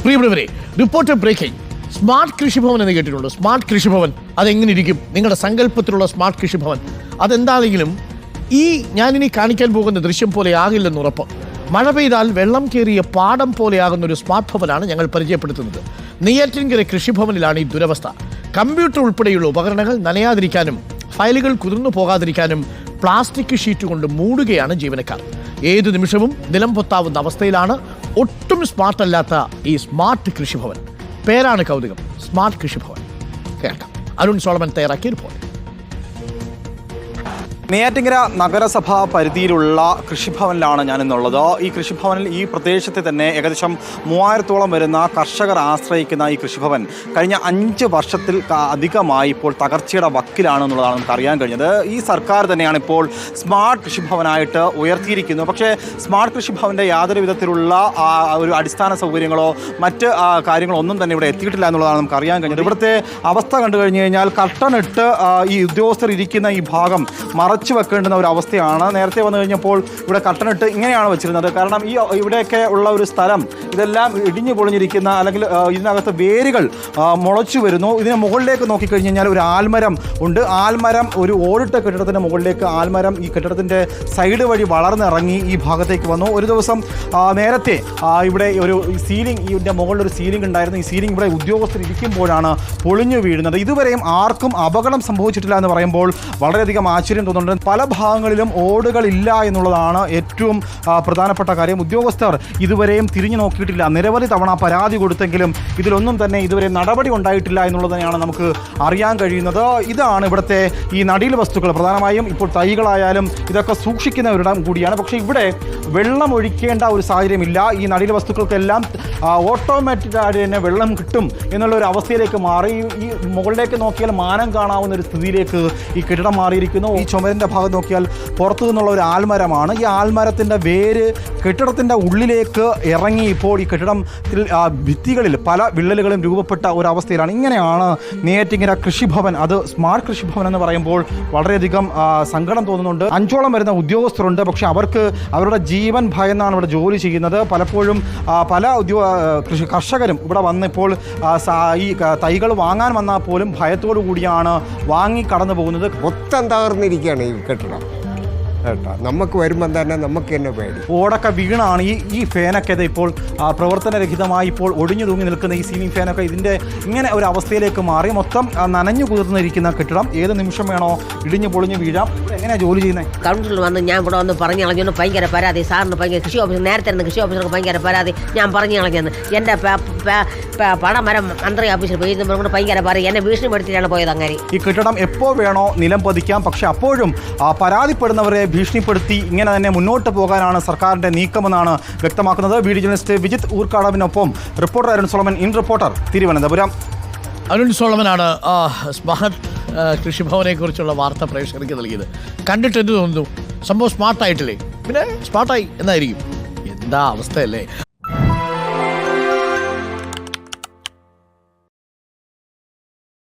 പ്രിയപ്പെട്ടവരെ, reporter breaking. Smart കൃഷിഭവൻ എന്ന് കേട്ടിട്ടുണ്ടോ? സ്മാർട്ട് കൃഷിഭവൻ അതെങ്ങനെ ഇരിക്കും? നിങ്ങളുടെ സങ്കല്പത്തിലുള്ള സ്മാർട്ട് കൃഷിഭവൻ അതെന്താണെങ്കിലും ഞാനിനി കാണിക്കാൻ പോകുന്ന ദൃശ്യം പോലെ ആകില്ലെന്ന് ഉറപ്പ്. മഴ പെയ്താൽ വെള്ളം കയറിയ പാടം പോലെയാകുന്ന ഒരു സ്മാർട്ട് ഭവനാണ് ഞങ്ങൾ പരിചയപ്പെടുത്തുന്നത്. നെയ്യാറ്റിൻകര കൃഷിഭവനിലാണ് ഈ ദുരവസ്ഥ. കമ്പ്യൂട്ടർ ഉൾപ്പെടെയുള്ള ഉപകരണങ്ങൾ നനയാതിരിക്കാനും ഫയലുകൾ കുതിർന്നു പോകാതിരിക്കാനും പ്ലാസ്റ്റിക് ഷീറ്റ് കൊണ്ട് മൂടുകയാണ് ജീവനക്കാർ. ഏതു നിമിഷവും നിലം പൊത്താവുന്ന അവസ്ഥയിലാണ് ഒട്ടും സ്മാർട്ട് അല്ലാത്ത ഈ സ്മാർട്ട് കൃഷിഭവൻ. പേരാണ് കൗതുകം, സ്മാർട്ട് കൃഷിഭവൻ. കേൾക്കാം. അരുൺ സോളമൻ തയ്യാറാക്കിയ റിപ്പോർട്ട്. നെയ്യാറ്റിൻകര നഗരസഭ പരിധിയിലുള്ള കൃഷിഭവനിലാണ് ഞാനിന്നുള്ളത്. ഈ കൃഷിഭവനിൽ ഈ പ്രദേശത്തെ തന്നെ ഏകദേശം 3000-ഓളം വരുന്ന കർഷകർ ആശ്രയിക്കുന്ന ഈ കൃഷിഭവൻ കഴിഞ്ഞ 5 വർഷത്തിൽ അധികമായി ഇപ്പോൾ തകർച്ചയുടെ വക്കിലാണെന്നുള്ളതാണ് നമുക്ക് അറിയാൻ കഴിഞ്ഞത്. ഈ സർക്കാർ തന്നെയാണ് ഇപ്പോൾ സ്മാർട്ട് കൃഷിഭവനായിട്ട് ഉയർത്തിയിരിക്കുന്നത്. പക്ഷേ സ്മാർട്ട് കൃഷിഭവൻ്റെ യാതൊരു വിധത്തിലുള്ള ഒരു അടിസ്ഥാന സൗകര്യങ്ങളോ മറ്റ് കാര്യങ്ങളോ ഒന്നും തന്നെ ഇവിടെ എത്തിയിട്ടില്ല എന്നുള്ളതാണ് നമുക്ക് അറിയാൻ കഴിഞ്ഞത്. ഇവിടുത്തെ അവസ്ഥ കണ്ടു കഴിഞ്ഞു കഴിഞ്ഞാൽ കർട്ടനിട്ട് ഈ ഉദ്യോഗസ്ഥർ ഇരിക്കുന്ന ഈ ഭാഗം മറച്ചു വെക്കേണ്ടുന്ന ഒരു അവസ്ഥയാണ്. നേരത്തെ വന്നു കഴിഞ്ഞപ്പോൾ ഇവിടെ കട്ടനിട്ട് ഇങ്ങനെയാണ് വെച്ചിരുന്നത്. കാരണം ഇവിടെയൊക്കെ ഉള്ള ഒരു സ്ഥലം ഇതെല്ലാം ഇടിഞ്ഞു പൊളിഞ്ഞിരിക്കുന്ന, അല്ലെങ്കിൽ ഇതിനകത്ത് വേരുകൾ മുളച്ചു വരുന്നു. ഇതിന് മുകളിലേക്ക് നോക്കിക്കഴിഞ്ഞ് കഴിഞ്ഞാൽ ഒരു ആൽമരം ഉണ്ട്. ആൽമരം ഒരു ഓടിട്ട കെട്ടിടത്തിൻ്റെ മുകളിലേക്ക് ആൽമരം ഈ കെട്ടിടത്തിൻ്റെ സൈഡ് വഴി വളർന്നിറങ്ങി ഈ ഭാഗത്തേക്ക് വന്നു. ഒരു ദിവസം നേരത്തെ ഇവിടെ ഒരു സീലിംഗ്, ഇതിൻ്റെ മുകളിലൊരു സീലിംഗ് ഉണ്ടായിരുന്നു. ഈ സീലിംഗ് ഇവിടെ ഉദ്യോഗസ്ഥർ ഇരിക്കുമ്പോഴാണ് പൊളിഞ്ഞു വീഴുന്നത്. ഇതുവരെയും ആർക്കും അപകടം സംഭവിച്ചിട്ടില്ല എന്ന് പറയുമ്പോൾ വളരെയധികം ആശ്ചര്യം തോന്നുന്നുണ്ട്. പല ഭാഗങ്ങളിലും ഓടുകളില്ല എന്നുള്ളതാണ് ഏറ്റവും പ്രധാനപ്പെട്ട കാര്യം. ഉദ്യോഗസ്ഥർ ഇതുവരെയും തിരിഞ്ഞു നോക്കിയിട്ടില്ല. നിരവധി തവണ പരാതി കൊടുത്തെങ്കിലും ഇതിലൊന്നും തന്നെ ഇതുവരെ നടപടി ഉണ്ടായിട്ടില്ല എന്നുള്ളത് തന്നെയാണ് നമുക്ക് അറിയാൻ കഴിയുന്നത്. ഇതാണ് ഇവിടുത്തെ ഈ നടീൽ വസ്തുക്കൾ. പ്രധാനമായും ഇപ്പോൾ തൈകളായാലും ഇതൊക്കെ സൂക്ഷിക്കുന്ന ഒരിടം കൂടിയാണ്. പക്ഷേ ഇവിടെ വെള്ളം ഒഴിക്കേണ്ട ഒരു സാഹചര്യമില്ല. ഈ നടീൽ വസ്തുക്കൾക്കെല്ലാം ഓട്ടോമാറ്റിക്കായിട്ട് തന്നെ വെള്ളം കിട്ടും എന്നുള്ള ഒരു അവസ്ഥയിലേക്ക് മാറി. ഈ മുകളിലേക്ക് നോക്കിയാൽ മാനം കാണാവുന്ന ഒരു സ്ഥിതിയിലേക്ക് ഈ കെട്ടിടം മാറിയിരിക്കുന്നു. ഈ ചുമരിൻ്റെ ഭാഗത്ത് നോക്കിയാൽ പുറത്തു നിന്നുള്ള ഒരു ആൽമരമാണ്. ഈ ആൽമരത്തിൻ്റെ വേര് കെട്ടിടത്തിൻ്റെ ഉള്ളിലേക്ക് ഇറങ്ങി ഇപ്പോൾ ഈ കെട്ടിടത്തിൽ ഭിത്തികളിൽ പല വിള്ളലുകളും രൂപപ്പെട്ട ഒരവസ്ഥയിലാണ്. ഇങ്ങനെയാണ് നെയ്യാറ്റിൻകര കൃഷിഭവൻ. അത് സ്മാർട്ട് കൃഷിഭവൻ എന്ന് പറയുമ്പോൾ വളരെയധികം സങ്കടം തോന്നുന്നുണ്ട്. 5ഓളം വരുന്ന ഉദ്യോഗസ്ഥരുണ്ട്. പക്ഷേ അവർക്ക് അവരുടെ ജീവൻ ഭയന്നാണ് ഇവിടെ ജോലി ചെയ്യുന്നത്. പലപ്പോഴും പല കർഷകരും ഇവിടെ വന്നിപ്പോൾ ഈ തൈകൾ വാങ്ങാൻ വന്നാൽ പോലും ഭയത്തോടു കൂടിയാണ് വാങ്ങി കടന്നു പോകുന്നത്. മൊത്തം തകർന്നിരിക്കുകയാണ് ഈ കെട്ടിടം കേട്ടോ. നമുക്ക് വരുമ്പം തന്നെ നമുക്ക് തന്നെ പേടി. ഓടൊക്കെ വീണാണ് ഈ ഫാനൊക്കെ ഇപ്പോൾ പ്രവർത്തനരഹിതമായി ഇപ്പോൾ ഒടിഞ്ഞു തൂങ്ങി നിൽക്കുന്ന ഈ സീലിംഗ് ഫാനൊക്കെ ഇതിൻ്റെ ഇങ്ങനെ ഒരു അവസ്ഥയിലേക്ക് മാറി. മൊത്തം നനഞ്ഞു കുതിർന്നിരിക്കുന്ന കെട്ടിടം ഏത് നിമിഷം വേണോ ഇടിഞ്ഞു പൊളിഞ്ഞു വീഴാം. എങ്ങനെയാണ് ജോലി ചെയ്യുന്നത്? കൗൺസിലിൽ വന്ന് ഞാൻ ഇവിടെ വന്ന് പറഞ്ഞു കളഞ്ഞു. ഭയങ്കര പരാതി സാറിന്. ഭയങ്കര കൃഷി ഓഫീസർ നേരത്തെ ഇരുന്ന് കൃഷി ഓഫീസർക്ക് ഭയങ്കര പരാതി. ഞാൻ പറഞ്ഞു കളഞ്ഞെന്ന്. എൻ്റെ പണമരം മന്ത്രി ഓഫീസിൽ പോയി കൊണ്ട് ഭയങ്കര പറയും. എന്നെ ഭീഷണിപ്പെടുത്തിയിട്ടാണ് പോയത്. അങ്ങനെ ഈ കെട്ടിടം എപ്പോൾ വേണോ നിലം പതിക്കാം. പക്ഷെ അപ്പോഴും പരാതിപ്പെടുന്നവരെ ഭീഷണിപ്പെടുത്തി ഇങ്ങനെ തന്നെ മുന്നോട്ട് പോകാനാണ് സർക്കാരിൻ്റെ നീക്കമെന്നാണ് വ്യക്തമാക്കുന്നത്. വീഡിയോ ജേർണലിസ്റ്റ് വിജിത്ത് ഊർക്കാടവിനൊപ്പം reporter Arun Solomon, in reporter, Thiruvananthapuram. Arun സോളമനാണ് സ്മാർട്ട് കൃഷിഭവനെ കുറിച്ചുള്ള വാർത്ത പ്രേക്ഷകർക്ക് നൽകിയത്. കണ്ടിട്ട് എന്ത് തോന്നുന്നു? സംഭവം സ്മാർട്ടായിട്ടില്ലേ? പിന്നെ സ്മാർട്ടായി എന്നായിരിക്കും. എന്താ അവസ്ഥയല്ലേ?